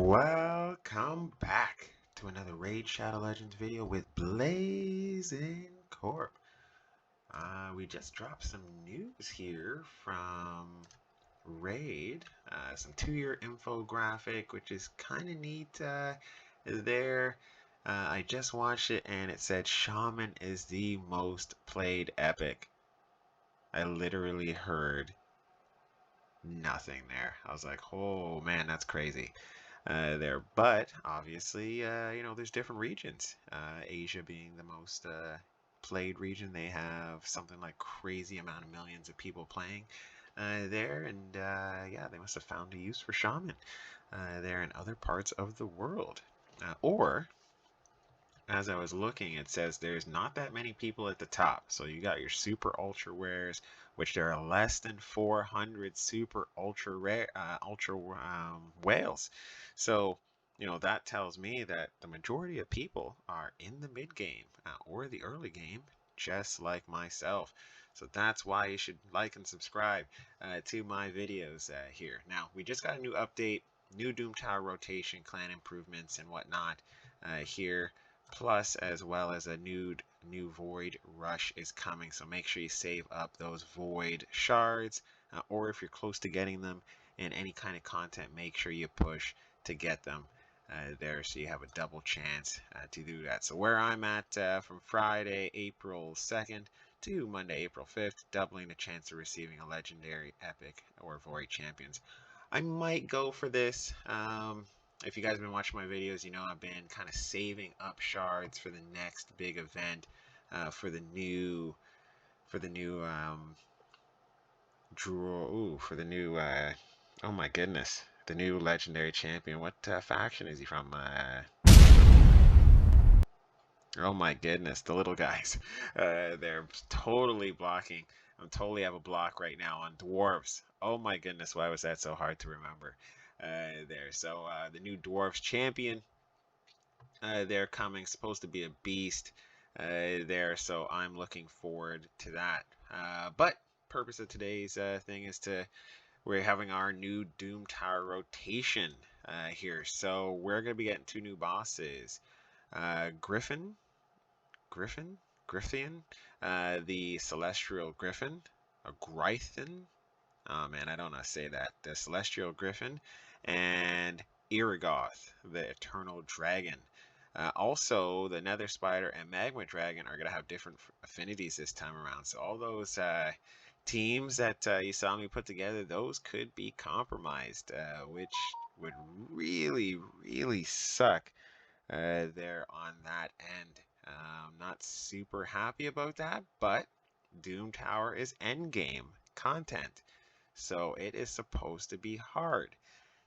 Welcome back to another Raid Shadow Legends video with Blazing Corp. We just dropped some news here from Raid, some 2-year infographic, which is kind of neat. There, I just watched it and it said Shaman is the most played epic. I literally heard nothing there. I was like, oh man, that's crazy. There. But obviously, there's different regions. Asia being the most played region, they have something like crazy amount of millions of people playing there, and yeah, they must have found a use for Shaman there in other parts of the world. Or, as I was looking, it says there's not that many people at the top. So you got your super ultra rares, which there are less than 400 super ultra rare whales. So that tells me that the majority of people are in the mid game or the early game, just like myself. So that's why you should like and subscribe to my videos here. Now we just got a new update, new Doom Tower rotation, clan improvements, and whatnot here. Plus, as well as a new Void Rush is coming, so make sure you save up those Void Shards, or if you're close to getting them in any kind of content, make sure you push to get them there, so you have a double chance to do that. So where I'm at from Friday, April 2nd to Monday, April 5th, doubling the chance of receiving a Legendary, Epic, or Void Champions. I might go for this. If you guys have been watching my videos, you know I've been kind of saving up shards for the next big event, for the new draw. Ooh, for the new oh my goodness, the new legendary champion. What faction is he from? Oh my goodness, the little guys. They're totally blocking. I totally have a block right now on dwarves. Oh my goodness, why was that so hard to remember? There. So the new dwarves champion. They're coming, supposed to be a beast there. So I'm looking forward to that. But purpose of today's thing is we're having our new Doom Tower rotation here. So we're gonna be getting 2 new bosses. Griffin, Grythion, the Celestial Griffin, a Grythion. Oh man, I don't know how to say that. The Celestial Griffin, and Iragoth, the Eternal Dragon. Also, the Nether Spider and Magma Dragon are going to have different affinities this time around. So all those teams that you saw me put together, those could be compromised, which would really, really suck there on that end. Not super happy about that, but Doom Tower is endgame content, so it is supposed to be hard.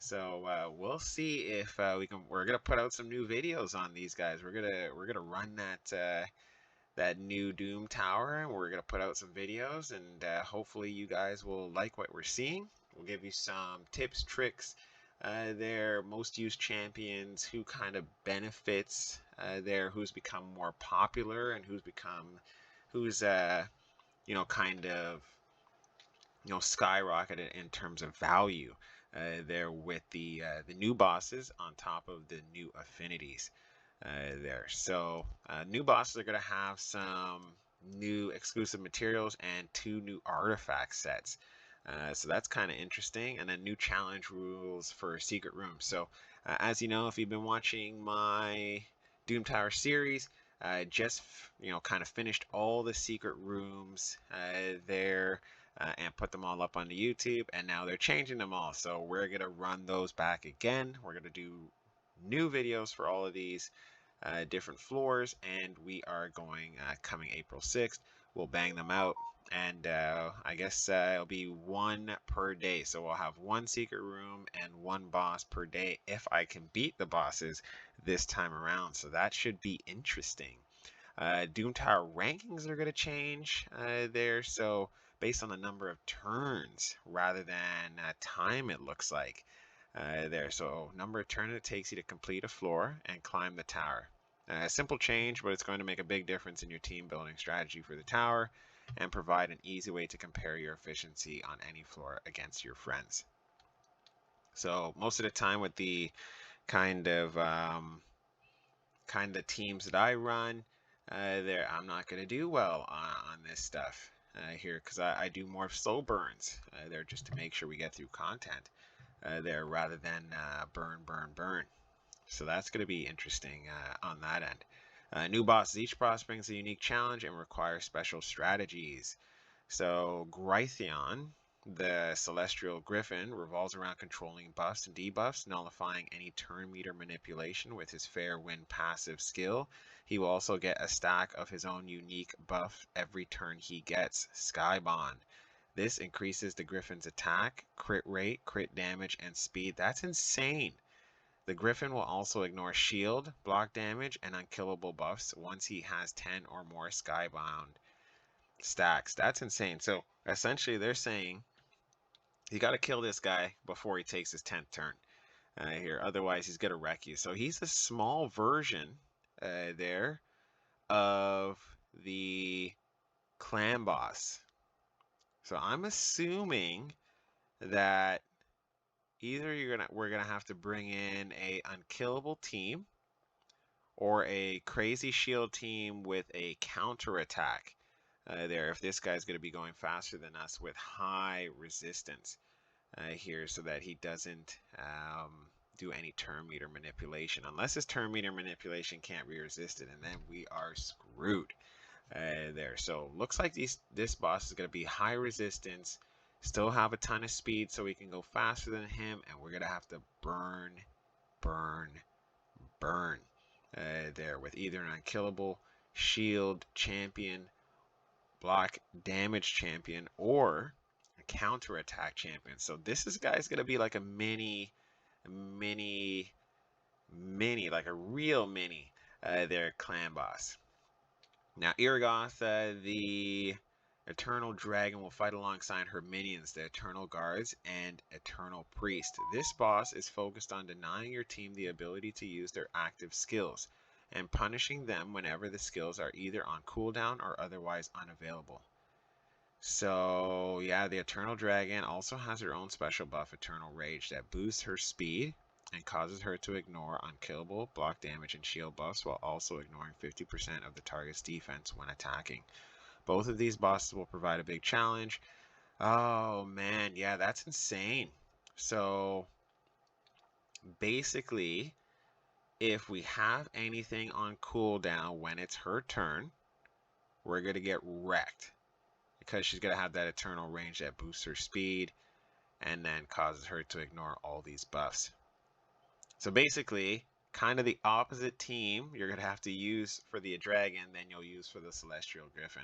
So we'll see if we can. We're gonna put out some new videos on these guys. We're gonna run that new Doom Tower, and we're gonna put out some videos, and hopefully you guys will like what we're seeing. We'll give you some tips, tricks, their most used champions, who kind of benefits there, who's become more popular, and who's kind of skyrocketed in terms of value there with the new bosses on top of the new affinities there. So new bosses are going to have some new exclusive materials and 2 new artifact sets. So that's kind of interesting, and then new challenge rules for secret rooms. So as you know, if you've been watching my Doom Tower series, just kind of finished all the secret rooms there and put them all up on the YouTube, and now they're changing them all. So we're gonna run those back again. We're gonna do new videos for all of these different floors, and we are going coming April 6th. We'll bang them out, and I guess it'll be 1 per day. So we'll have 1 secret room and 1 boss per day if I can beat the bosses this time around. So that should be interesting. Doom Tower rankings are going to change there. So based on the number of turns rather than time, it looks like there. So number of turns it takes you to complete a floor and climb the tower. Simple change, but it's going to make a big difference in your team building strategy for the tower and provide an easy way to compare your efficiency on any floor against your friends. So most of the time with the kind of teams that I run, there I'm not going to do well on this stuff here because I do more slow burns there just to make sure we get through content there rather than burn, burn, burn. So that's going to be interesting on that end. New bosses. Each boss brings a unique challenge and requires special strategies. So Grythion, the celestial griffin, revolves around controlling buffs and debuffs, nullifying any turn meter manipulation with his fair wind passive skill. He will also get a stack of his own unique buff every turn he gets, Skybond. This increases the griffin's attack, crit rate, crit damage, and speed. That's insane. The Griffin will also ignore shield, block damage, and unkillable buffs once he has 10 or more Skybound stacks. That's insane. So essentially, they're saying you got to kill this guy before he takes his 10th turn here. Otherwise, he's going to wreck you. So he's a small version there of the clan boss. So I'm assuming that either we're gonna have to bring in a unkillable team or a crazy shield team with a counter attack there if this guy's going to be going faster than us with high resistance here so that he doesn't do any turn meter manipulation unless his turn meter manipulation can't be resisted, and then we are screwed there. So looks like this boss is going to be high resistance, still have a ton of speed so we can go faster than him, and we're going to have to burn, burn, burn there with either an unkillable shield champion, block damage champion, or a counter attack champion. So this guy's gonna be like a mini, like a real mini their clan boss. Now Iragoth, the Eternal Dragon, will fight alongside her minions, the Eternal Guards and Eternal Priest. This boss is focused on denying your team the ability to use their active skills and punishing them whenever the skills are either on cooldown or otherwise unavailable. So yeah, the Eternal Dragon also has her own special buff, Eternal Rage, that boosts her speed and causes her to ignore unkillable, block damage, and shield buffs while also ignoring 50% of the target's defense when attacking. Both of these bosses will provide a big challenge. Oh man, yeah, that's insane. So basically, if we have anything on cooldown when it's her turn, we're going to get wrecked because she's going to have that Eternal Range that boosts her speed and then causes her to ignore all these buffs. So basically, kind of the opposite team you're going to have to use for the dragon than you'll use for the Celestial Griffin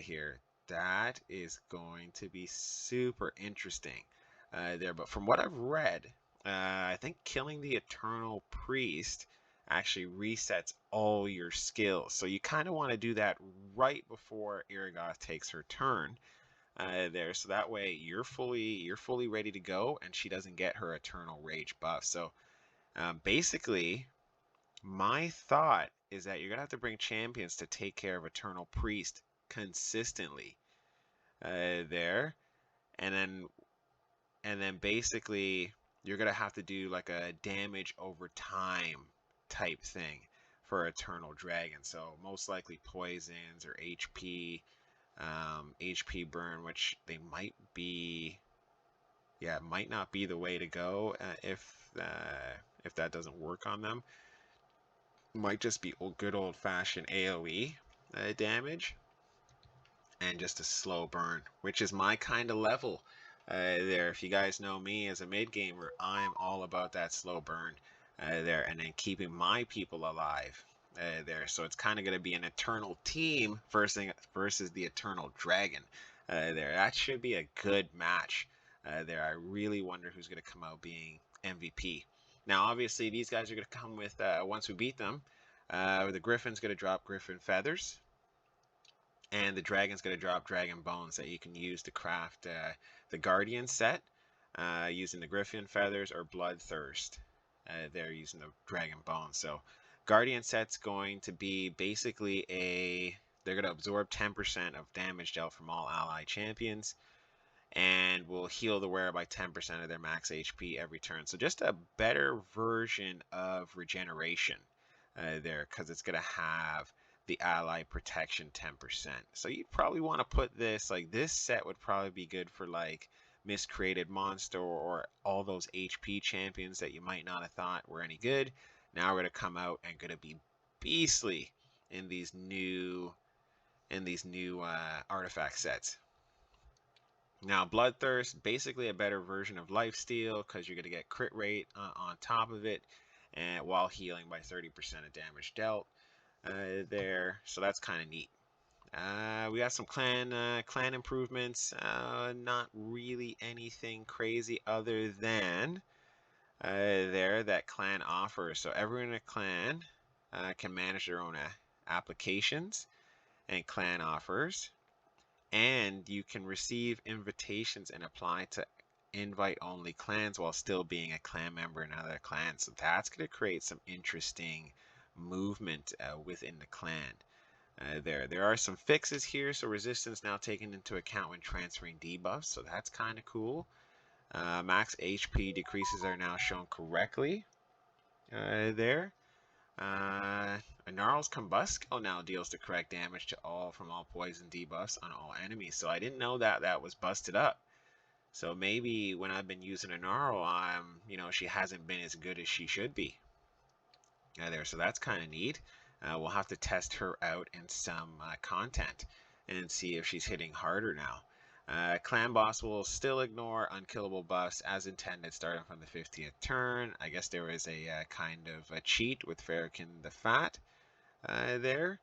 here. That is going to be super interesting there. But from what I've read, I think killing the Eternal Priest actually resets all your skills. So you kind of want to do that right before Iragoth takes her turn there. So that way you're fully ready to go, and she doesn't get her Eternal Rage buff. So basically, my thought is that you're gonna have to bring champions to take care of Eternal Priest consistently there, and then basically you're gonna have to do like a damage over time type thing for Eternal Dragon. So most likely poisons or HP burn, which they might be. Yeah, it might not be the way to go if that doesn't work on them. Might just be good old-fashioned AoE damage and just a slow burn, which is my kind of level there. If you guys know me as a mid gamer, I'm all about that slow burn there, and then keeping my people alive there. So it's kind of going to be an eternal team versus the Eternal Dragon there. That should be a good match there. I really wonder who's going to come out being MVP. Now, obviously, these guys are going to come with, once we beat them, the Griffin's going to drop Griffin Feathers, and the Dragon's going to drop Dragon Bones that you can use to craft the Guardian set using the Griffin Feathers or Bloodthirst. They're using the Dragon Bones. So Guardian set's going to be basically they're going to absorb 10% of damage dealt from all ally champions. and will heal the wearer by 10% of their max HP every turn. So just a better version of regeneration there, because it's going to have the ally protection 10%. So you'd probably want to put this, like this set would probably be good for like miscreated monster or all those HP champions that you might not have thought were any good. Now we're going to come out and going to be beastly in these new artifact sets. Now, Bloodthirst, basically a better version of Lifesteal because you're going to get crit rate on top of it, and while healing by 30% of damage dealt there. So that's kind of neat. We got some clan improvements. Not really anything crazy other than that clan offers. So everyone in a clan can manage their own applications and clan offers. And you can receive invitations and apply to invite-only clans while still being a clan member in other clans. So that's going to create some interesting movement within the clan. There are some fixes here. So resistance now taken into account when transferring debuffs. So that's kind of cool. Max HP decreases are now shown correctly there. Gnarl's Combust skill now deals the correct damage to all poison debuffs on all enemies. So I didn't know that was busted up. So maybe when I've been using a Gnarl, she hasn't been as good as she should be. There, so that's kind of neat. We'll have to test her out in some content and see if she's hitting harder now. Clan boss will still ignore unkillable buffs as intended starting from the 50th turn. I guess there was a kind of a cheat with Farrakhan the Fat there.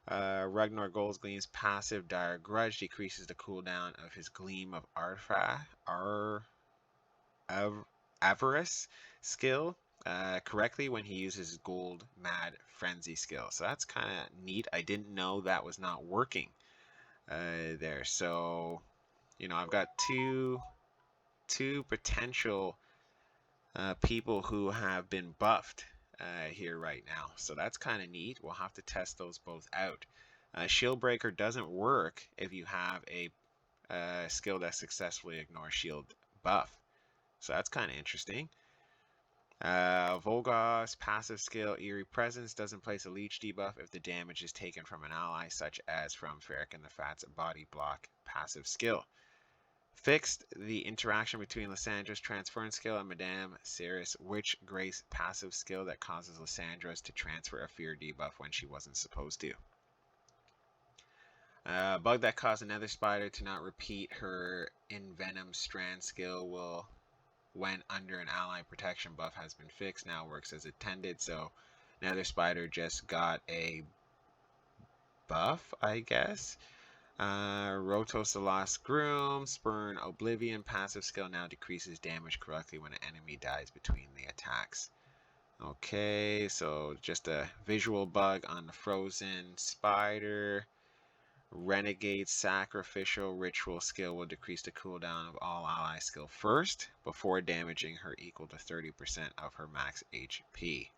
Ragnar Goldsgleam's passive Dire Grudge decreases the cooldown of his Gleam of Avarice skill correctly when he uses his Gold Mad Frenzy skill. So that's kind of neat. I didn't know that was not working there. So I've got two potential people who have been buffed here right now. So that's kind of neat. We'll have to test those both out. Shield Breaker doesn't work if you have a skill that successfully ignores shield buff. So that's kind of interesting. Volgoth's passive skill, Eerie Presence, doesn't place a leech debuff if the damage is taken from an ally, such as from Farrakhan the Fat's body block passive skill. Fixed the interaction between Lyssandra's Transference skill and Madame Ceres Witch Grace passive skill that causes Lyssandra's to transfer a fear debuff when she wasn't supposed to. Bug that caused a Nether Spider to not repeat her Envenom Strand skill when under an ally protection buff has been fixed, now works as intended. So Nether Spider just got a buff, I guess. Rotos the Lost Groom, Spurn Oblivion passive skill now decreases damage correctly when an enemy dies between the attacks. Okay, so just a visual bug on the Frozen Spider. Renegade Sacrificial Ritual skill will decrease the cooldown of all ally skill first before damaging her equal to 30% of her max HP.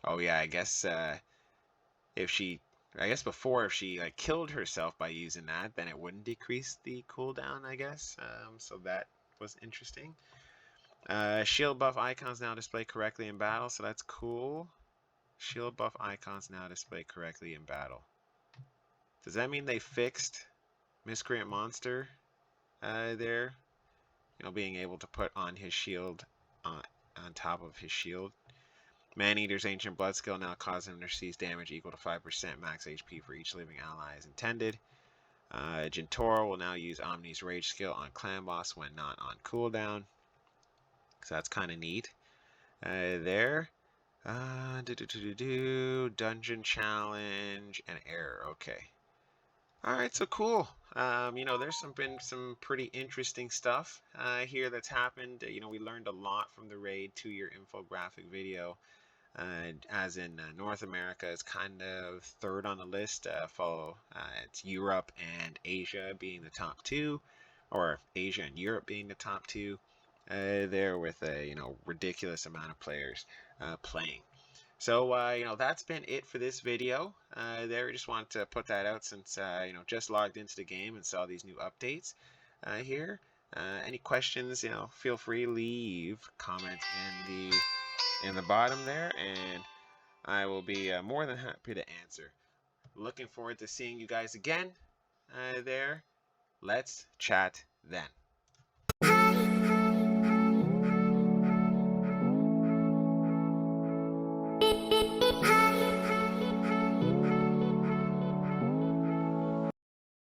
Oh yeah, I guess if she like killed herself by using that, then it wouldn't decrease the cooldown, I guess. So that was interesting. Shield buff icons now display correctly in battle, so that's cool. Shield buff icons now display correctly in battle. Does that mean they fixed Miscreant Monster there? Being able to put on his shield on top of his shield. Maneater's Ancient Blood skill now causes him to receive damage equal to 5% max HP for each living ally as intended. Gentoro will now use Omni's Rage skill on Clan Boss when not on cooldown. So that's kind of neat. There. Dungeon Challenge and Error. Okay. Alright, so cool. There's been some pretty interesting stuff here that's happened. We learned a lot from the raid 2-year infographic video. As in North America is kind of third on the list. It's Europe and Asia being the top two, or Asia and Europe being the top two. There with a ridiculous amount of players playing. So that's been it for this video. There, just wanted to put that out since just logged into the game and saw these new updates here. Any questions, feel free, leave comment in the bottom there, and I will be more than happy to answer. Looking forward to seeing you guys again there. Let's chat then.